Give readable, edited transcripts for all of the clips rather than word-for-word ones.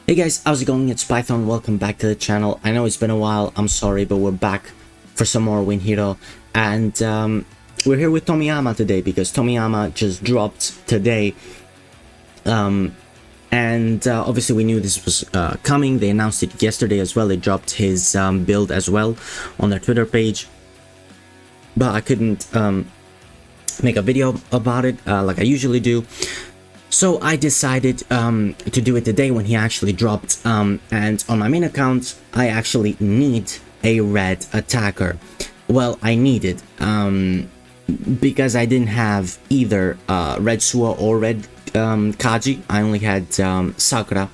Hey guys, how's it going? It's Python. Welcome back to the channel. I know it's been a while, I'm sorry, but we're back for some more winhero. And we're here with Tomiyama today because Tomiyama just dropped today. Obviously we knew this was coming. They announced it yesterday as well. They dropped his build as well on their Twitter page. But I couldn't make a video about it like I usually do. So I decided to do it today when he actually dropped, and on my main account I actually need a red attacker. Well, I need it because I didn't have either red Suo or red Kaji. I only had Sakura.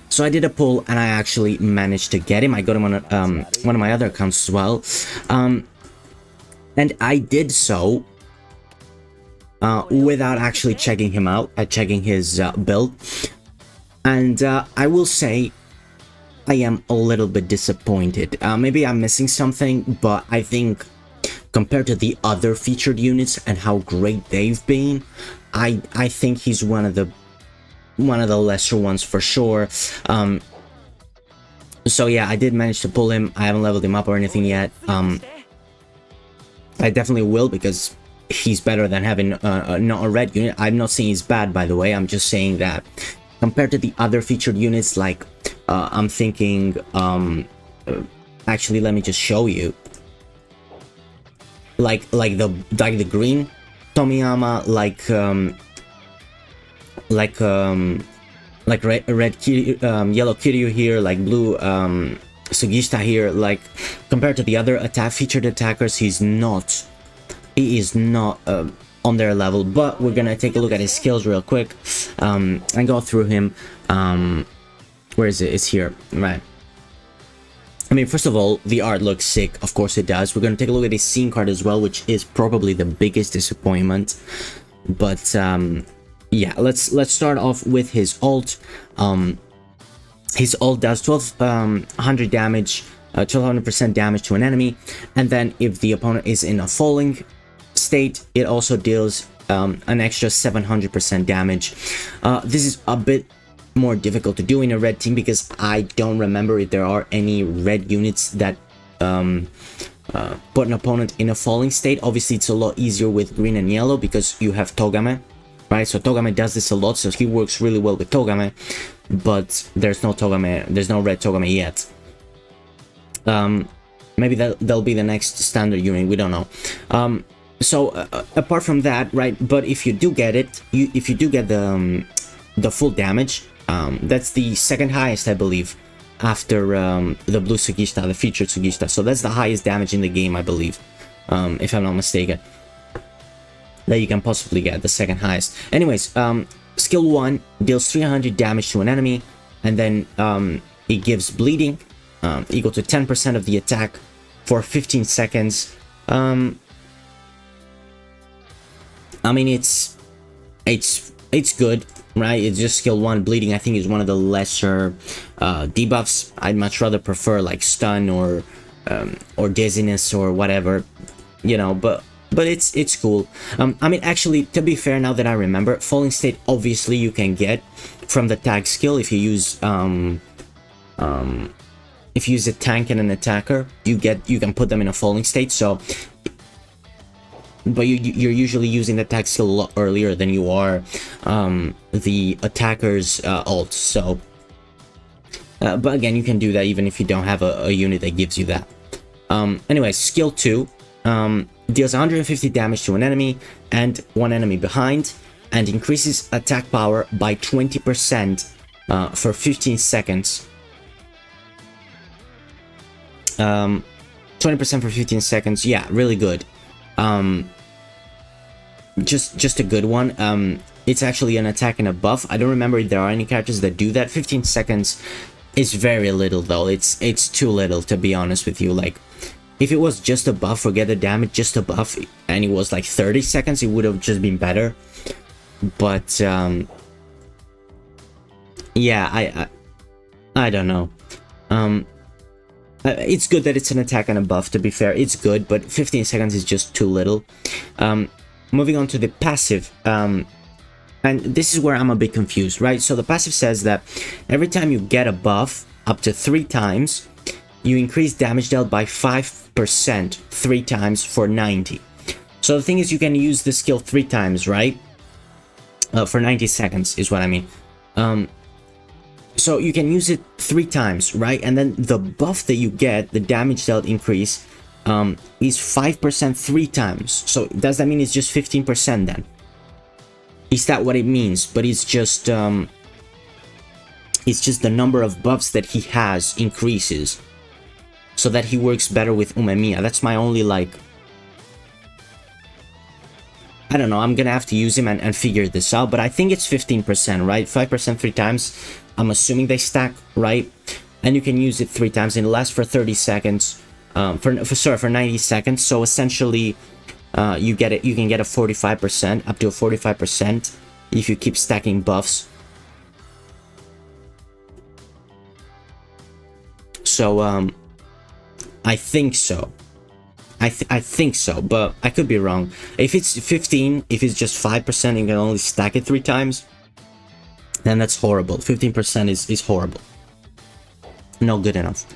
So I did a pull and I actually managed to get him. I got him on one of my other accounts as well, and I did so without actually checking him out, checking his build. And I will say I am a little bit disappointed. Maybe I'm missing something, but I think compared to the other featured units and how great they've been, I think he's one of the lesser ones for sure. So yeah, I did manage to pull him. I haven't leveled him up or anything yet. I definitely will, because he's better than having not a red unit. I'm not saying he's bad, by the way. I'm just saying that compared to the other featured units, like I'm thinking actually, let me just show you, like the green Tomiyama, like red yellow Kiryu here, like blue Sugishita here. Like compared to the other featured attackers, he is not on their level. But we're gonna take a look at his skills real quick and go through him. Where is it? It's here, right? I mean, first of all, the art looks sick. Of course it does. We're gonna take a look at his scene card as well, which is probably the biggest disappointment. But yeah, let's start off with his ult. His ult does 1200 damage, 1200% damage to an enemy, and then if the opponent is in a falling state, it also deals an extra 700% damage. This is a bit more difficult to do in a red team because I don't remember if there are any red units that put an opponent in a falling state. Obviously it's a lot easier with green and yellow because you have Togame, right? So Togame does this a lot, so he works really well with Togame, but there's no Togame, there's no red Togame yet. Maybe that'll be the next standard unit, we don't know. So apart from that, right, but if you do get it, if you do get the full damage, that's the second highest, I believe, after the blue Sugishita, the featured Sugishita. So that's the highest damage in the game, I believe, if I'm not mistaken, that you can possibly get, the second highest. Anyways, skill 1 deals 300 damage to an enemy, and then it gives bleeding equal to 10% of the attack for 15 seconds. I mean, it's good, right? It's just skill 1. Bleeding, I think, is one of the lesser debuffs. I'd much rather prefer like stun or dizziness or whatever, you know. But it's cool. I mean, actually, to be fair, now that I remember, falling state obviously you can get from the tag skill if you use a tank and an attacker. You can put them in a falling state. So, but you're usually using the attack skill a lot earlier than you are the attacker's ult. So, but again, you can do that even if you don't have a unit that gives you that. Anyway, skill 2 deals 150 damage to an enemy and one enemy behind, and increases attack power by 20% for 15 seconds. 20% for 15 seconds. Yeah, really good. Just a good one. It's actually an attack and a buff. I don't remember if there are any characters that do that. 15 seconds is very little, though. It's too little, to be honest with you. Like, if it was just a buff, forget the damage, just a buff, and it was like 30 seconds, it would have just been better. But yeah, I don't know. It's good that it's an attack and a buff, to be fair. It's good, but 15 seconds is just too little. Moving on to the passive. And this is where I'm a bit confused, right? So the passive says that every time you get a buff up to 3 times, you increase damage dealt by 5% 3 times for 90. So the thing is, you can use the skill 3 times, right? For 90 seconds is what I mean. So you can use it 3 times, right? And then the buff that you get, the damage dealt increase, is 5% 3 times. So does that mean it's just 15% then? Is that what it means? But it's just the number of buffs that he has increases, so that he works better with Umemiya. That's my only, like, I don't know, I'm gonna have to use him and figure this out, but I think it's 15%, right? 5% 3 times, I'm assuming they stack, right? And you can use it 3 times, and it lasts for 30 seconds, for 90 seconds, so essentially, you can get a 45%, up to a 45% if you keep stacking buffs. So, I think so. I think so, but I could be wrong. If it's 15, if it's just 5%, you can only stack it 3 times, then that's horrible. 15% is horrible. No good enough.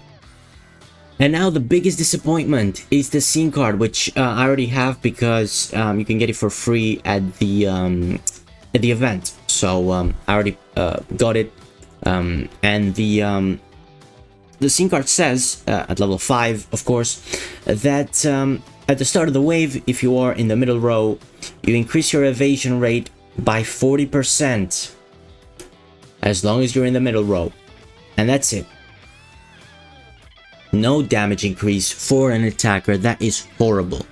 And now the biggest disappointment is the scene card, which I already have because you can get it for free at the event. So I already got it, and the scene card says at level 5, of course, that at the start of the wave, if you are in the middle row, you increase your evasion rate by 40%, as long as you're in the middle row, and that's it. No damage increase for an attacker. That is horrible.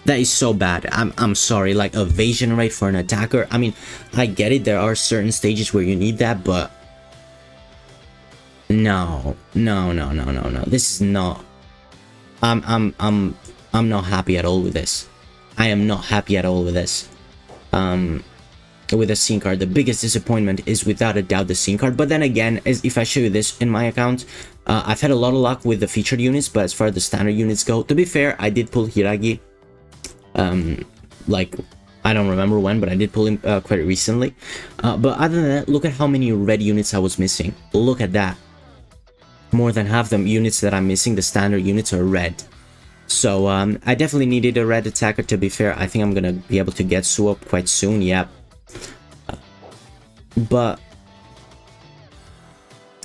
That is so bad. I'm sorry, like, evasion rate for an attacker. I mean, I get it, there are certain stages where you need that, but no. This is not. I'm not happy at all with this. I am not happy at all with this. With the scene card, the biggest disappointment is without a doubt the scene card. But then again, if I show you this in my account, I've had a lot of luck with the featured units, but as far as the standard units go, to be fair, I did pull Hiragi. Like, I don't remember when, but I did pull him quite recently. But other than that, look at how many red units I was missing. Look at that. More than half the units that I'm missing, the standard units, are red. So I definitely needed a red attacker, to be fair. I think I'm gonna be able to get Su up quite soon, yeah. But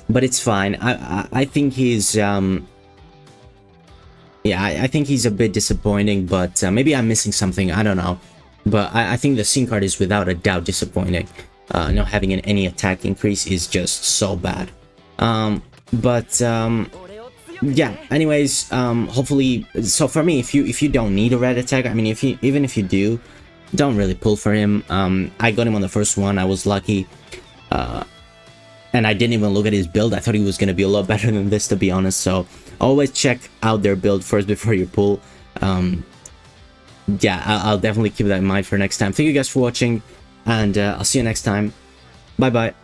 it's fine. I think he's yeah, I think he's a bit disappointing, but maybe I'm missing something, I don't know. But I think the scene card is without a doubt disappointing. Not having any attack increase is just so bad. Yeah, anyways, hopefully, so for me, if you don't need a red attacker, I mean, even if you do, don't really pull for him. I got him on the first one, I was lucky. And I didn't even look at his build. I thought he was going to be a lot better than this, to be honest. So always check out their build first before you pull. Yeah, I'll definitely keep that in mind for next time. Thank you guys for watching, and I'll see you next time. Bye bye.